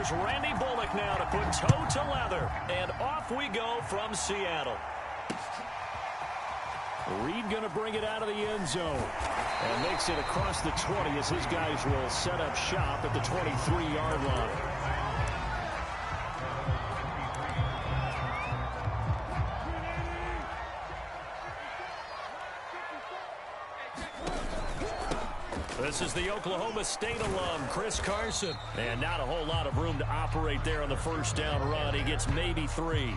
Here's Randy Bullock now to put toe to leather. And off we go from Seattle. Reed going to bring it out of the end zone. And makes it across the 20 as his guys will set up shop at the 23-yard line. This is the Oklahoma State alum, Chris Carson. And not a whole lot of room to operate there on the first down run. He gets maybe 3.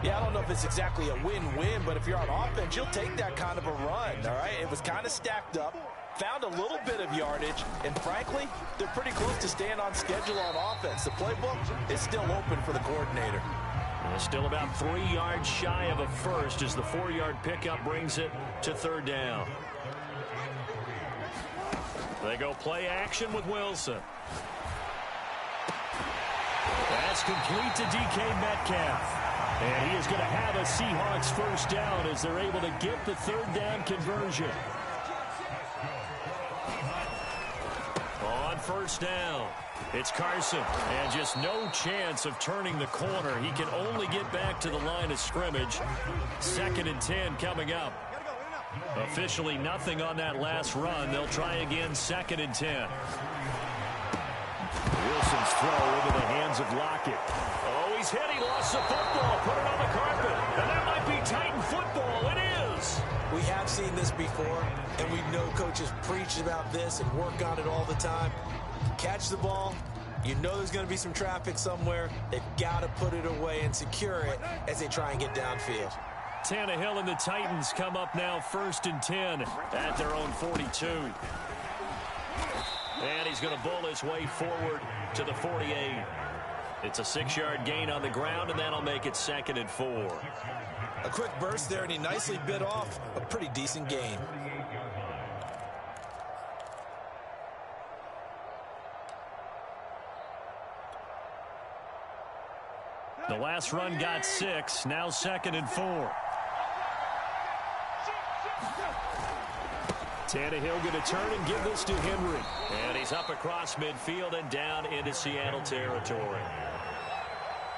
Yeah, I don't know if it's exactly a win-win, but if you're on offense, you'll take that kind of a run, all right? It was kind of stacked up, found a little bit of yardage, and frankly, they're pretty close to staying on schedule on offense. The playbook is still open for the coordinator. Still about 3 yards shy of a first as the 4-yard pickup brings it to third down. They go play action with Wilson. That's complete to DK Metcalf. And he is going to have a Seahawks first down as they're able to get the third down conversion. On first down, it's Carson. And just no chance of turning the corner. He can only get back to the line of scrimmage. 2nd and 10 coming up. Officially nothing on that last run. They'll try again 2nd and 10. Wilson's throw into the hands of Lockett. Oh, he's hit. He lost the football. Put it on the carpet. And that might be Titan football. It is. We have seen this before, and we know coaches preach about this and work on it all the time. Catch the ball. You know there's going to be some traffic somewhere. They've got to put it away and secure it as they try and get downfield. Tannehill and the Titans come up now 1st and 10 at their own 42. And he's going to bull his way forward to the 48. It's a 6-yard gain on the ground, and that'll make it 2nd and 4. A quick burst there, and he nicely bit off a pretty decent gain. The last run got 6, now 2nd and 4. Tannehill going to turn and give this to Henry. And he's up across midfield and down into Seattle territory.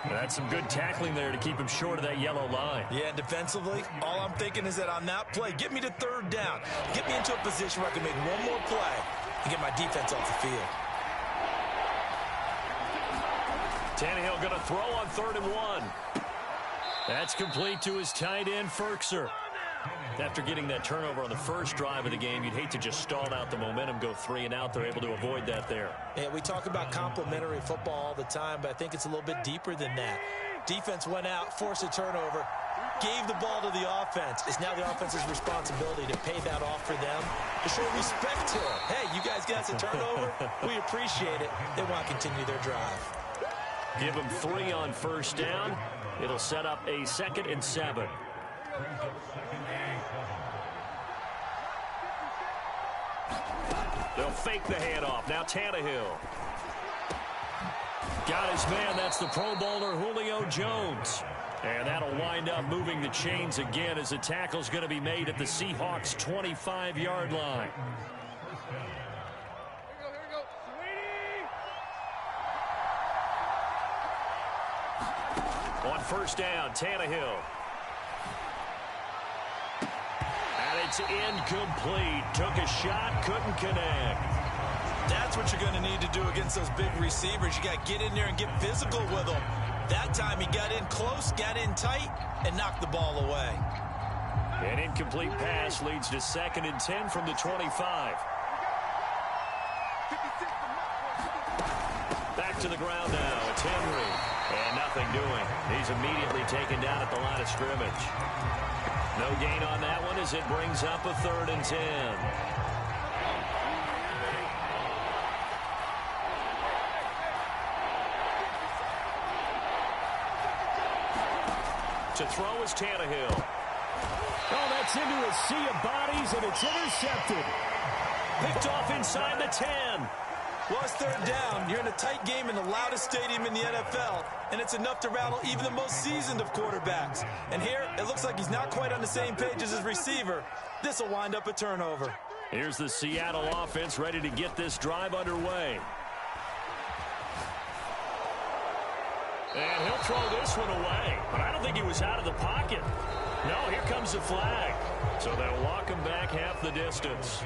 That's some good tackling there to keep him short of that yellow line. Yeah, defensively, all I'm thinking is that on that play, get me to third down. Get me into a position where I can make one more play and get my defense off the field. Tannehill going to throw on 3rd and 1. That's complete to his tight end, Ferkser. After getting that turnover on the first drive of the game, you'd hate to just stall out the momentum, go 3 and out. They're able to avoid that there. Yeah, we talk about complementary football all the time, but I think it's a little bit deeper than that. Defense went out, forced a turnover, gave the ball to the offense. It's now the offense's responsibility to pay that off for them, to show respect to them. Hey, you guys got us a turnover. We appreciate it. They want to continue their drive. Give them 3 on first down. It'll set up a 2nd and 7. They'll fake the handoff. Now Tannehill. Got his man. That's the Pro Bowler Julio Jones. And that'll wind up moving the chains again as the tackle's going to be made at the Seahawks' 25-yard line. On first down, Tannehill. And it's incomplete. Took a shot, couldn't connect. That's what you're going to need to do against those big receivers. You got to get in there and get physical with them. That time he got in close, got in tight, and knocked the ball away. An incomplete pass leads to 2nd and 10 from the 25. Back to the ground now. It's Henry. And nothing doing. He's immediately taken down at the line of scrimmage. No gain on that one as it brings up a 3rd and 10. To throw is Tannehill. Oh, that's into a sea of bodies, and it's intercepted. Picked off inside the 10. Well, it's 3rd down. You're in a tight game in the loudest stadium in the NFL, and it's enough to rattle even the most seasoned of quarterbacks. And here, it looks like he's not quite on the same page as his receiver. This will wind up a turnover. Here's the Seattle offense ready to get this drive underway. throw this one away, but I don't think he was out of the pocket. No, here comes the flag. So they'll walk him back half the distance.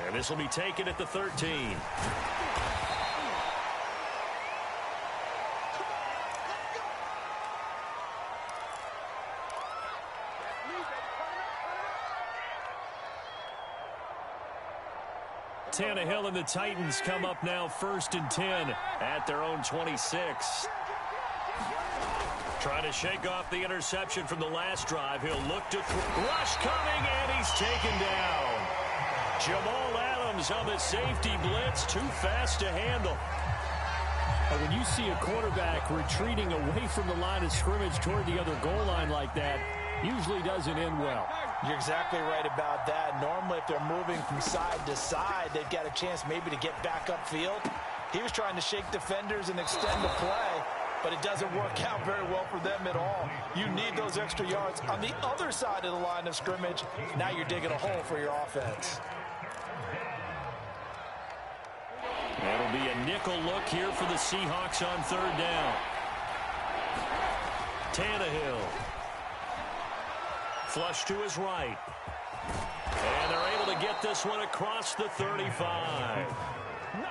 And this will be taken at the 13. Tannehill and the Titans come up now 1st and 10 at their own 26. Trying to shake off the interception from the last drive. He'll look to rush coming, and he's taken down. Jamal Adams on the safety blitz, too fast to handle. When you see a quarterback retreating away from the line of scrimmage toward the other goal line like that, usually doesn't end well. You're exactly right about that. Normally, if they're moving from side to side, they've got a chance maybe to get back upfield. He was trying to shake defenders and extend the play, but it doesn't work out very well for them at all. You need those extra yards on the other side of the line of scrimmage. Now you're digging a hole for your offense. That'll be a nickel look here for the Seahawks on 3rd down. Tannehill. Flush to his right. And they're able to get this one across the 35.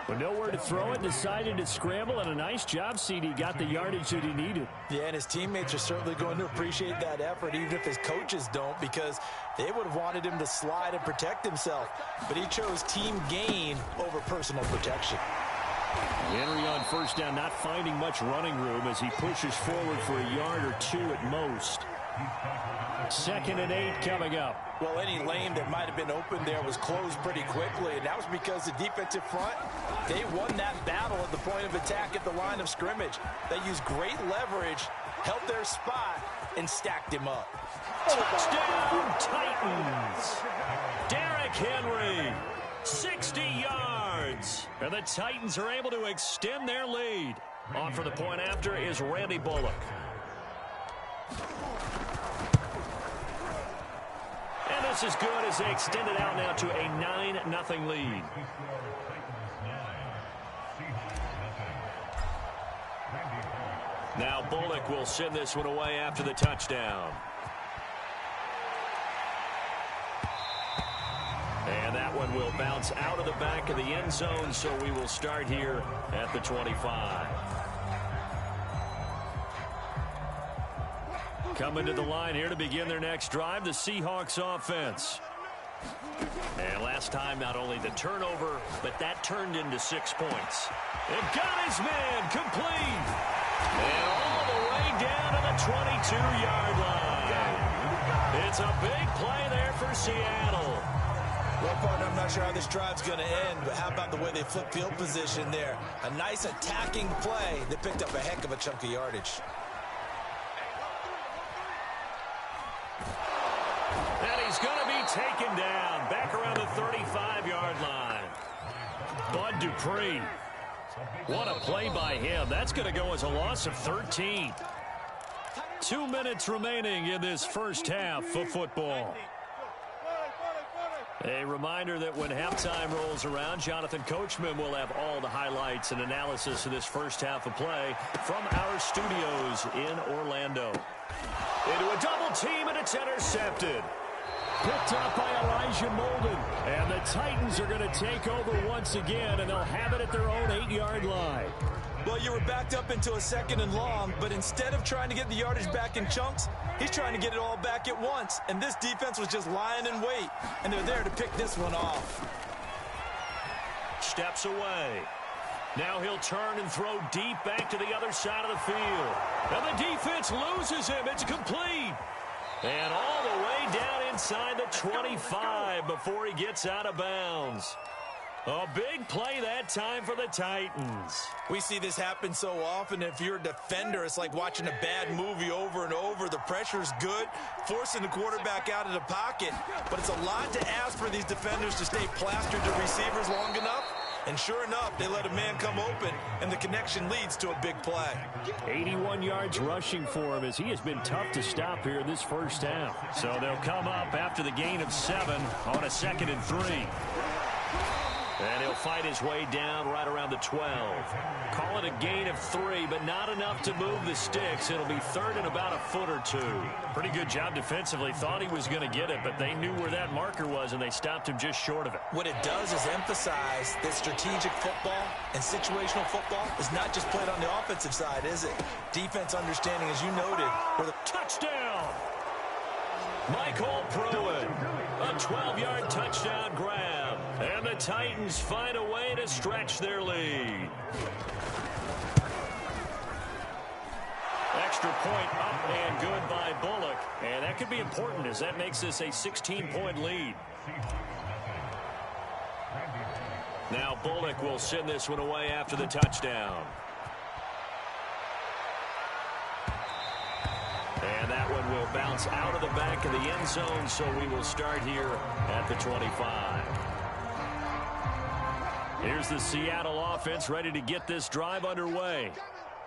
But nowhere to throw it, decided to scramble, and a nice job, CD. Got the yardage that he needed. Yeah, and his teammates are certainly going to appreciate that effort, even if his coaches don't, because they would have wanted him to slide and protect himself. But he chose team gain over personal protection. Henry on 1st down, not finding much running room as he pushes forward for a yard or 2 at most. 2nd and 8 coming up. Well, any lane that might have been open there was closed pretty quickly, and that was because the defensive front, they won that battle at the point of attack at the line of scrimmage. They used great leverage, held their spot, and stacked him up. Touchdown, Titans! Derrick Henry, 60 yards. And the Titans are able to extend their lead. On for the point after is Randy Bullock. And this is good as they extend it out now to a 9-0 lead. Now Bullock will send this one away after the touchdown. And that one will bounce out of the back of the end zone, so we will start here at the 25. Coming to the line here to begin their next drive, the Seahawks offense. And last time, not only the turnover, but that turned into 6 points. And got his man complete. And all the way down to the 22-yard line. It's a big play there for Seattle. Well, partner, I'm not sure how this drive's going to end, but how about the way they flip field position there? A nice attacking play that picked up a heck of a chunk of yardage. And he's going to be taken down back around the 35-yard line. Bud Dupree. What a play by him. That's going to go as a loss of 13. 2 minutes remaining in this first half of football. A reminder that when halftime rolls around, Jonathan Coachman will have all the highlights and analysis of this first half of play from our studios in Orlando. Into a double team, and it's intercepted. Picked up by Elijah Molden. And the Titans are going to take over once again, and they'll have it at their own 8-yard line. Well, you were backed up into a 2nd and long, but instead of trying to get the yardage back in chunks, he's trying to get it all back at once. And this defense was just lying in wait, and they're there to pick this one off. Steps away. Now he'll turn and throw deep back to the other side of the field. And the defense loses him. It's complete. And all the way down inside the 25 before he gets out of bounds. A big play that time for the Titans. We see this happen so often. If you're a defender, it's like watching a bad movie over and over. The pressure's good, forcing the quarterback out of the pocket. But it's a lot to ask for these defenders to stay plastered to receivers long enough. And sure enough, they let a man come open, and the connection leads to a big play. 81 yards rushing for him as he has been tough to stop here in this first half. So they'll come up after the gain of 7 on a 2nd and 3. And he'll fight his way down right around the 12. Call it a gain of 3, but not enough to move the sticks. It'll be third and about a foot or 2. Pretty good job defensively. Thought he was going to get it, but they knew where that marker was, and they stopped him just short of it. What it does is emphasize that strategic football and situational football is not just played on the offensive side, is it? Defense understanding, as you noted, where the touchdown! Michael Pruitt, a 12-yard touchdown grab. And the Titans find a way to stretch their lead. Extra point up and good by Bullock. And that could be important as that makes this a 16-point lead. Now Bullock will send this one away after the touchdown. And that one will bounce out of the back of the end zone, so we will start here at the 25. Here's the Seattle offense ready to get this drive underway.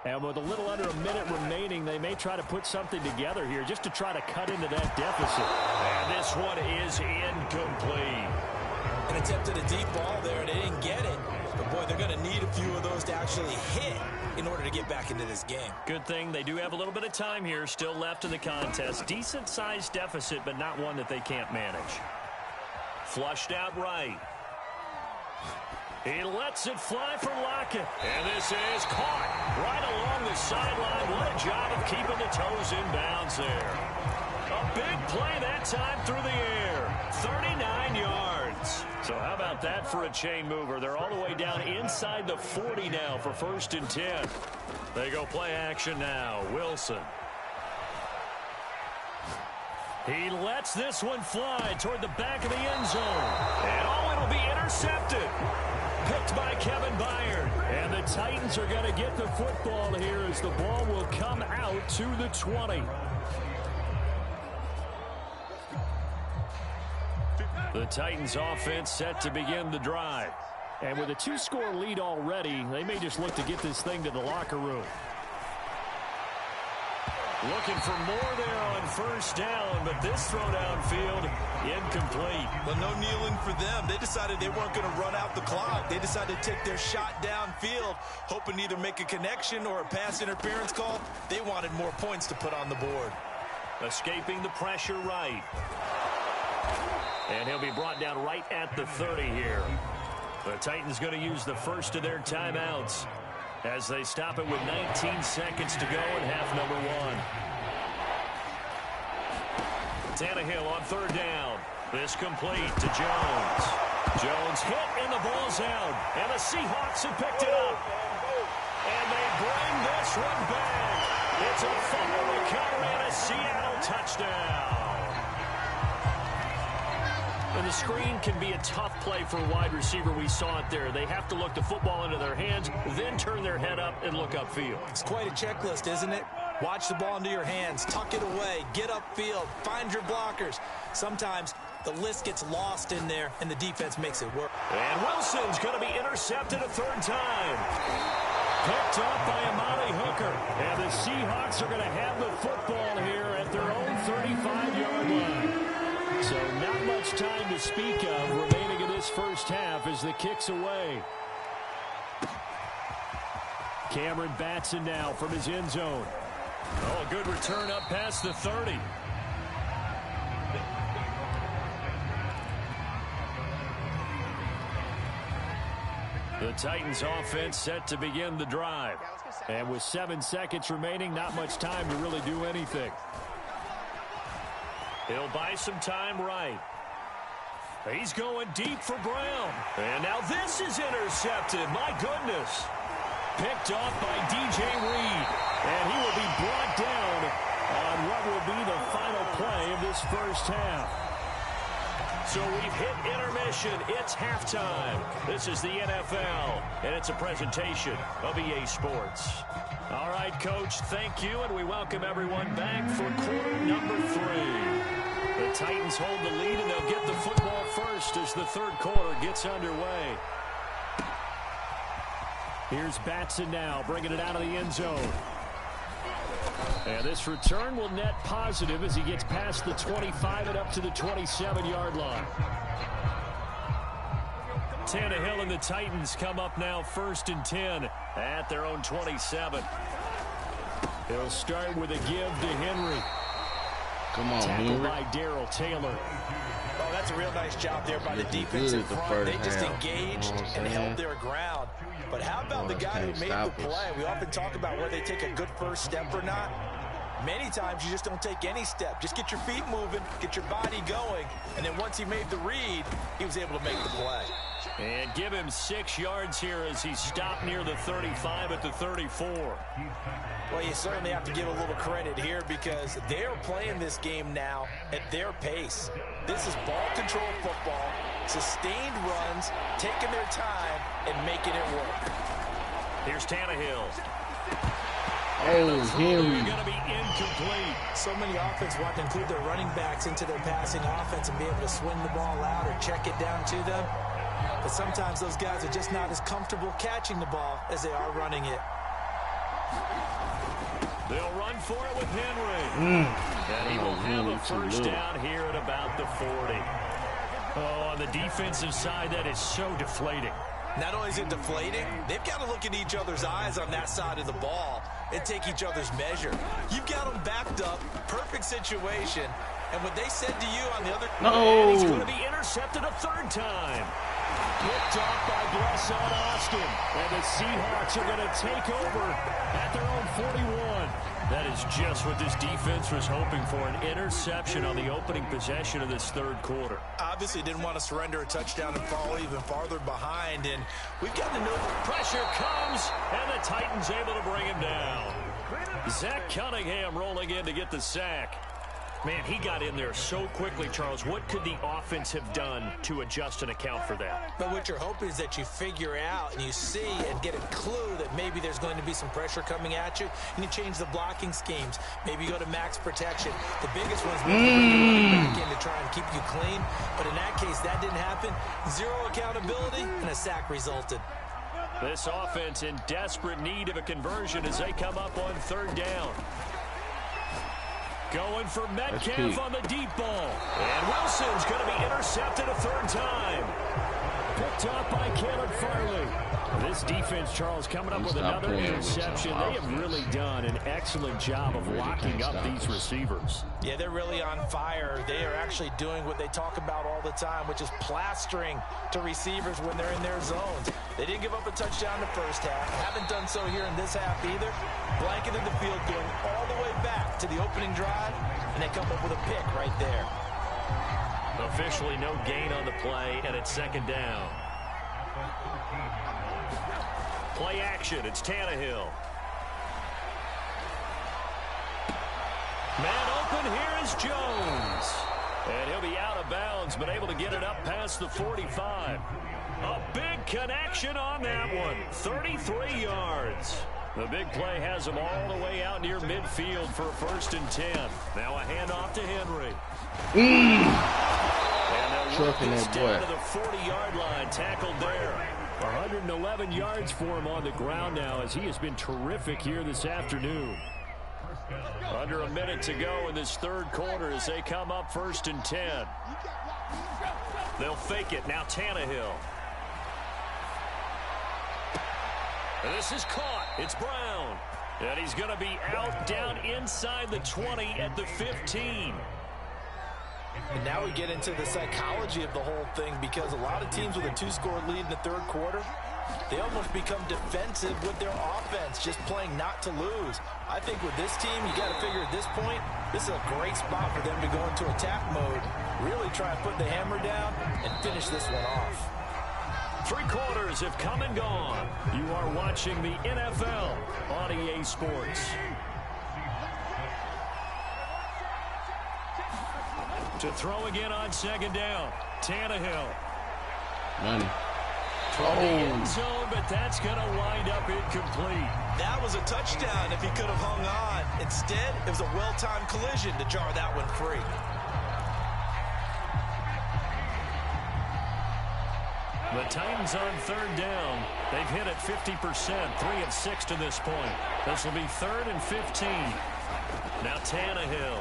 And with a little under a minute remaining, they may try to put something together here just to try to cut into that deficit. And this one is incomplete. An attempt at a deep ball there, and they didn't get it. But, boy, they're going to need a few of those to actually hit in order to get back into this game. Good thing they do have a little bit of time here still left in the contest. Decent-sized deficit, but not one that they can't manage. Flushed out right. He lets it fly for Lockett. And this is caught right along the sideline. What a job of keeping the toes in bounds there. A big play that time through the air. 39 yards. So how about that for a chain mover? They're all the way down inside the 40 now for 1st and 10. They go play action now. Wilson. He lets this one fly toward the back of the end zone. And it'll be intercepted. Picked by Kevin Byard. And the Titans are going to get the football here as the ball will come out to the 20. The Titans offense set to begin the drive. And with a 2-score lead already, they may just look to get this thing to the locker room. Looking for more there on 1st down, but this throw downfield incomplete. Well, no kneeling for them. They decided they weren't going to run out the clock. They decided to take their shot downfield, hoping to either make a connection or a pass interference call. They wanted more points to put on the board. Escaping the pressure right. And he'll be brought down right at the 30 here. The Titans going to use the first of their timeouts as they stop it with 19 seconds to go in half number 1. Tannehill on 3rd down. This complete to Jones. Jones hit and the ball's out. And the Seahawks have picked it up. And they bring this one back. It's a fumble recovery and a Seattle touchdown. And the screen can be a tough play for a wide receiver. We saw it there. They have to look the football into their hands, then turn their head up and look upfield. It's quite a checklist, isn't it? Watch the ball into your hands, tuck it away, get upfield, find your blockers. Sometimes the list gets lost in there, and the defense makes it work. And Wilson's going to be intercepted a 3rd time. Picked up by Amari Hooker. And the Seahawks are going to have the football here at their own 35-yard line. So not much time to speak of remaining in this 1st half as the kick's away. Cameron Batson now from his end zone. Oh, a good return up past the 30. The Titans offense set to begin the drive. And with 7 seconds remaining, not much time to really do anything. He'll buy some time right. He's going deep for Brown. And now this is intercepted. My goodness. Picked off by DJ Reed. And he will be brought down on what will be the final play of this 1st half. So we've hit intermission. It's halftime. This is the NFL, and it's a presentation of EA Sports. All right, Coach, thank you, and we welcome everyone back for quarter number 3. The Titans hold the lead, and they'll get the football first as the 3rd quarter gets underway. Here's Batson now, bringing it out of the end zone. And this return will net positive as he gets past the 25 and up to the 27-yard line. Tannehill and the Titans come up now 1st and 10 at their own 27. He'll start with a give to Henry. Come on, Tackled by Darrell Taylor. Oh, that's a real nice job there by the defensive front. They just engaged and held their ground. But how about the guy who made the play? We often talk about whether they take a good first step or not. Many times you just don't take any step. Just get your feet moving, get your body going, and then once he made the read, he was able to make the play. And give him 6 yards here as he stopped near the 35 at the 34. Well, you certainly have to give a little credit here because they're playing this game now at their pace. This is ball control football, sustained runs, taking their time, and making it work. Here's Tannehill. Oh, Henry. Going to be incomplete. So many offenses want to include their running backs into their passing offense and be able to swing the ball out or check it down to them. But sometimes those guys are just not as comfortable catching the ball as they are running it. They'll run for it with Henry. And he will have a first down here at about the 40. Oh, on the defensive side, that is so deflating. Not only is it deflating, they've got to look in each other's eyes on that side of the ball and take each other's measure. You've got them backed up, perfect situation, and what they said to you on the other... No! He's going to be intercepted a 3rd time. Picked off by Blesson Austin, and the Seahawks are going to take over at their own 41. That is just what this defense was hoping for, an interception on the opening possession of this 3rd quarter. Obviously didn't want to surrender a touchdown and fall even farther behind, and we've got to know pressure comes, and the Titans able to bring him down. Zach Cunningham rolling in to get the sack. Man, he got in there so quickly, Charles. What could the offense have done to adjust and account for that? But what you're hoping is that you figure out and you see and get a clue that maybe there's going to be some pressure coming at you, and you change the blocking schemes. Maybe you go to max protection. The biggest one is maybe back in to try and keep you clean. But in that case, that didn't happen. 0 accountability, and a sack resulted. This offense in desperate need of a conversion as they come up on 3rd down. Going for Metcalf on the deep ball. And Wilson's going to be intercepted a 3rd time. Picked up by Caleb Farley. This defense, Charles, coming up with another interception. They have really done an excellent job of locking up these receivers. Yeah, they're really on fire. They are actually doing what they talk about all the time, which is plastering to receivers when they're in their zones. They didn't give up a touchdown in the first half. Haven't done so here in this half either. Blanketed the field, going all the way back to the opening drive, and they come up with a pick right there. Officially no gain on the play, and it's 2nd down. Play action, it's Tannehill. Man open, here is Jones. And he'll be out of bounds, but able to get it up past the 45. A big connection on that one. 33 yards. The big play has him all the way out near midfield for a 1st and 10. Now a handoff to Henry. And they'll work this down to the 40-yard line. Tackled there. 111 yards for him on the ground now as he has been terrific here this afternoon. Under a minute to go in this 3rd quarter as they come up 1st and 10. They'll fake it. Now Tannehill. And this is caught. It's Brown. And he's going to be out down inside the 20 at the 15. And now we get into the psychology of the whole thing because a lot of teams with a 2-score lead in the 3rd quarter, they almost become defensive with their offense, just playing not to lose. I think with this team, you got to figure at this point, this is a great spot for them to go into attack mode, really try and put the hammer down and finish this one off. 3 quarters have come and gone. You are watching the NFL on EA Sports. To throw again on 2nd down. Tannehill. Money. From the end zone, but that's going to wind up incomplete. That was a touchdown if he could have hung on. Instead, it was a well-timed collision to jar that one free. The Titans on 3rd down. They've hit it 50%, 3 of 6 to this point. This will be 3rd and 15. Now Tannehill.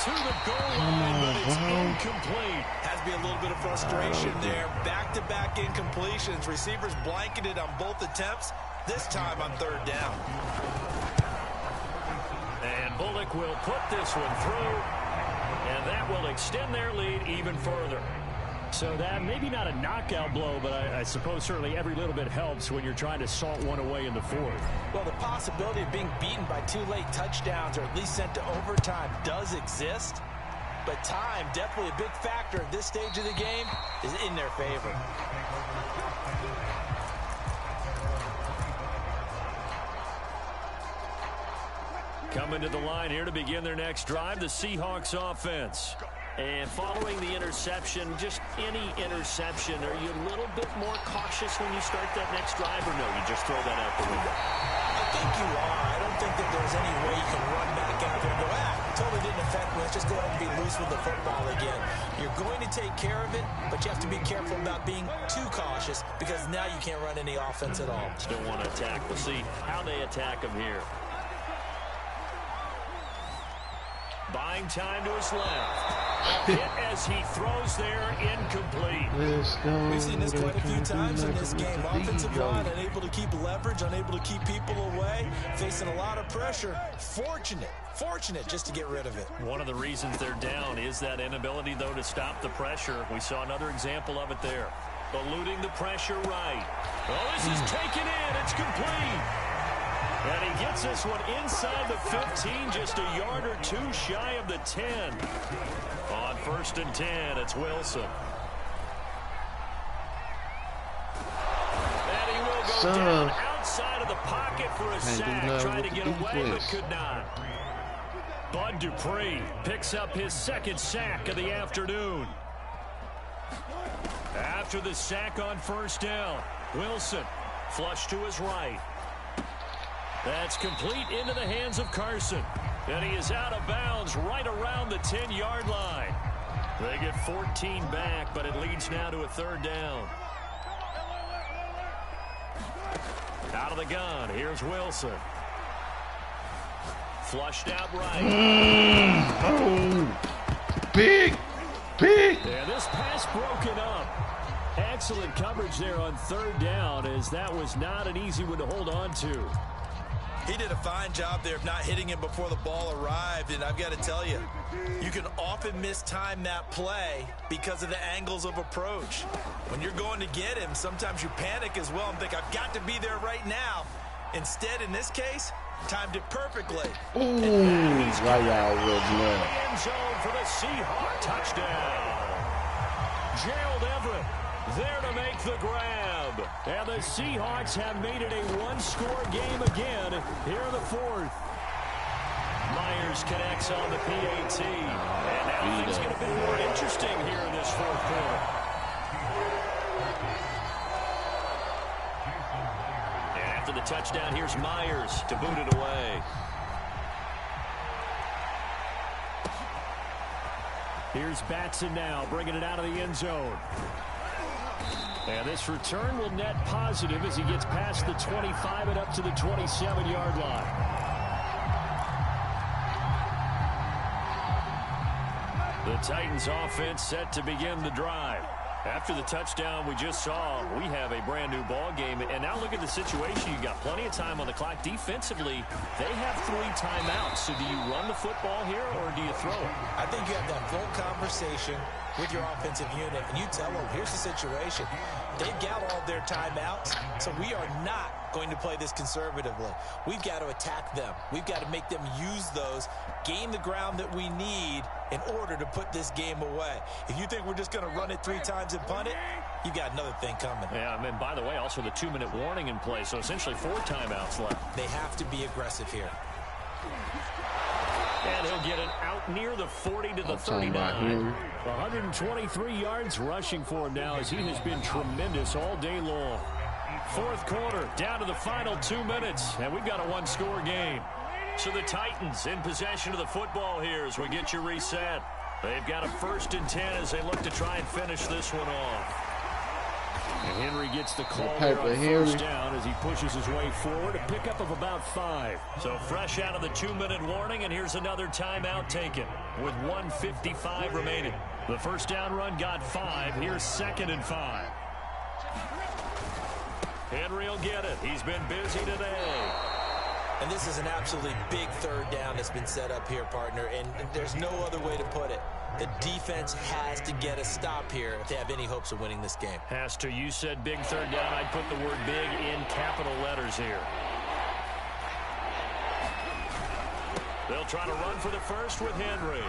To the goal line, but it's incomplete. Has to be a little bit of frustration there. Back-to-back incompletions. Receivers blanketed on both attempts, this time on third down. And Bullock will put this one through, and that will extend their lead even further. So that maybe not a knockout blow, but I suppose certainly every little bit helps when you're trying to salt one away in the fourth. Well, the possibility of being beaten by 2 late touchdowns or at least sent to overtime does exist. But time, definitely a big factor at this stage of the game, is in their favor. Coming to the line here to begin their next drive, the Seahawks offense. And following the interception, just any interception, are you a little bit more cautious when you start that next drive, or no, you just throw that out the window? I think you are. I don't think that there's any way you can run back out there and go, totally didn't affect me. Let's just go ahead and be loose with the football again. You're going to take care of it, but you have to be careful about being too cautious because now you can't run any offense at all. Still want to attack. We'll see how they attack them here. Buying time to his left. Hit as he throws there, incomplete. We've seen this quite a few times in this game. Offensive line unable to keep leverage, unable to keep people away, facing a lot of pressure. Fortunate just to get rid of it. One of the reasons they're down is that inability, though, to stop the pressure. We saw another example of it there. Eluding the pressure right. Oh, this is taken in. It's complete. And he gets this one inside the 15, just a yard or two shy of the 10. On 1st and 10, it's Wilson. And he will go down outside of the pocket for a sack, trying to get away, but could not. Bud Dupree picks up his 2nd sack of the afternoon. After the sack on 1st down, Wilson flush to his right. That's complete into the hands of Carson. And he is out of bounds right around the 10-yard line. They get 14 back, but it leads now to a 3rd down. Out of the gun, here's Wilson. Flushed out right. Big. And this pass broken up. Excellent coverage there on 3rd down, as that was not an easy one to hold on to. He did a fine job there of not hitting him before the ball arrived, and I've got to tell you, you can often mistime that play because of the angles of approach. When you're going to get him, sometimes you panic as well and think, I've got to be there right now. Instead, in this case, timed it perfectly. Ooh, right out with man. End zone for the Seahawks touchdown. Gerald Everett there to make the grab. And the Seahawks have made it a one-score game again here in the 4th. Myers connects on the PAT. And now things get a bit more interesting here in this 4th quarter. And after the touchdown, here's Myers to boot it away. Here's Batson now, bringing it out of the end zone. And this return will net positive as he gets past the 25 and up to the 27-yard line. The Titans offense set to begin the drive. After the touchdown we just saw, we have a brand new ball game. And now look at the situation. You've got plenty of time on the clock. Defensively, they have 3 timeouts. So do you run the football here or do you throw it? I think you have that full conversation with your offensive unit, and you tell them, here's the situation. They've got all their timeouts, so we are not going to play this conservatively. We've got to attack them. We've got to make them use those, gain the ground that we need in order to put this game away. If you think we're just going to run it 3 times and punt it, you've got another thing coming. Yeah, and by the way, also the 2-minute warning in play, so essentially 4 timeouts left. They have to be aggressive here. And he'll get it out near the 40 to the 39. 123 yards rushing for him now as he has been tremendous all day long. 4th quarter, down to the final 2 minutes, and we've got a 1-score game. So the Titans in possession of the football here as we get you reset. They've got a 1st and 10 as they look to try and finish this one off. And Henry gets the call Piper there on Henry. first down as he pushes his way forward. A pickup of about 5. So fresh out of the 2-minute warning, and here's another timeout taken with 1:55 remaining. The first down run got 5. Here's 2nd and 5. Henry will get it. He's been busy today. And this is an absolutely big third down that's been set up here, partner, and there's no other way to put it. The defense has to get a stop here if they have any hopes of winning this game. Has to. You said big third down. I'd put the word big in capital letters here. They'll try to run for the first with Henry.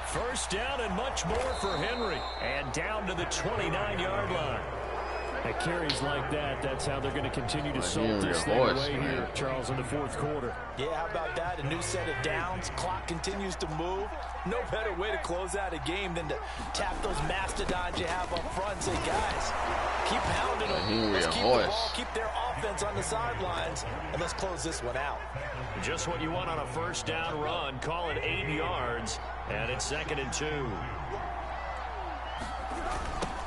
First down and much more for Henry. And down to the 29-yard line. At carries like that, that's how they're going to continue to salt this thing away here, Charles, in the fourth quarter. Yeah, how about that? A new set of downs. Clock continues to move. No better way to close out a game than to tap those mastodons you have up front and say, guys, keep pounding them. Let's keep the ball, keep their offense on the sidelines, and let's close this one out. Just what you want on a first down run. Call it 8 yards, and it's 2nd and 2.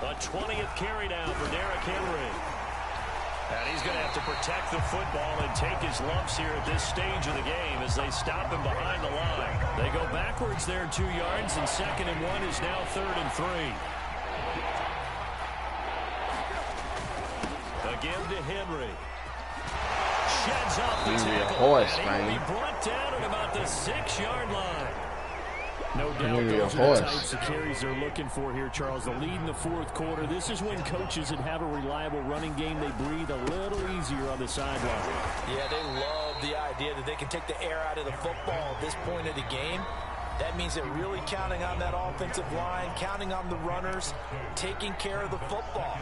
A 20th carry now for Derrick Henry. And he's going to have to protect the football and take his lumps here at this stage of the game as they stop him behind the line. They go backwards there 2 yards, and 2nd and 1 is now 3rd and 3. Again to Henry. Sheds off the tackle. And he will be brought down at about the 6-yard line. No doubt those are the types of carries they're looking for here, Charles. The lead in the fourth quarter. This is when coaches that have a reliable running game, they breathe a little easier on the sideline. Yeah, they love the idea that they can take the air out of the football at this point of the game. That means they're really counting on that offensive line, counting on the runners, taking care of the football.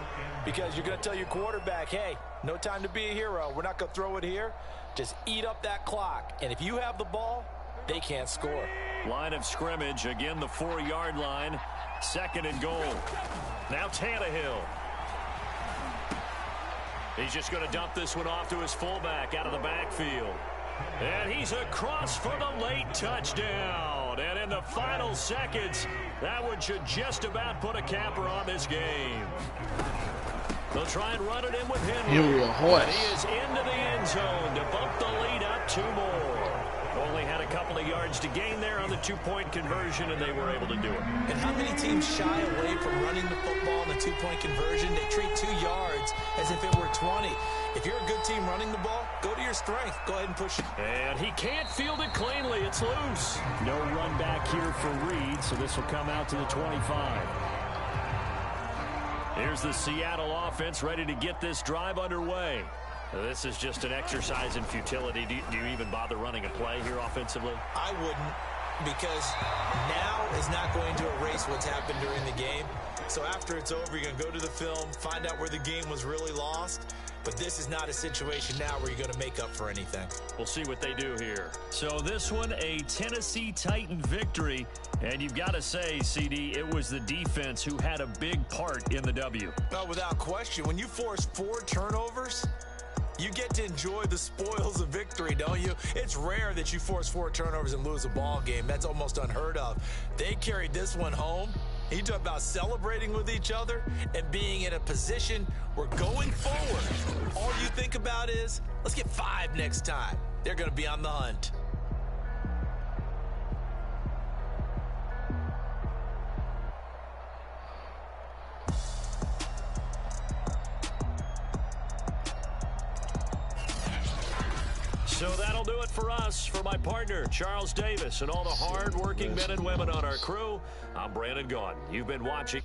Because you're going to tell your quarterback, hey, no time to be a hero. We're not going to throw it here. Just eat up that clock. And if you have the ball, they can't score. Line of scrimmage, again the 4-yard line. 2nd and goal. Now Tannehill. He's just going to dump this one off to his fullback out of the backfield. And he's across for the late touchdown. And in the final seconds, that one should just about put a capper on this game. They'll try and run it in with Henry. And he is into the end zone to bump the lead up 2 more. Only had a couple of yards to gain there on the 2-point conversion, and they were able to do it. And how many teams shy away from running the football in the 2-point conversion? They treat 2 yards as if it were 20. If you're a good team running the ball, go to your strength. Go ahead and push it. And he can't field it cleanly. It's loose. No run back here for Reed, so this will come out to the 25. Here's the Seattle offense ready to get this drive underway. This is just an exercise in futility. Do you even bother running a play here offensively? I wouldn't, because now is not going to erase what's happened during the game. So after it's over, you're going to go to the film, find out where the game was really lost. But this is not a situation now where you're going to make up for anything. We'll see what they do here. So this one, a Tennessee Titan victory. And you've got to say, CD, it was the defense who had a big part in the W. No, without question. When you force 4 turnovers, you get to enjoy the spoils of victory, don't you? It's rare that you force 4 turnovers and lose a ball game. That's almost unheard of. They carried this one home. You talk about celebrating with each other and being in a position where going forward, all you think about is, let's get 5 next time. They're going to be on the hunt. So that'll do it for us. For my partner, Charles Davis, and all the hard-working men and women on our crew, I'm Brandon Gaudin. You've been watching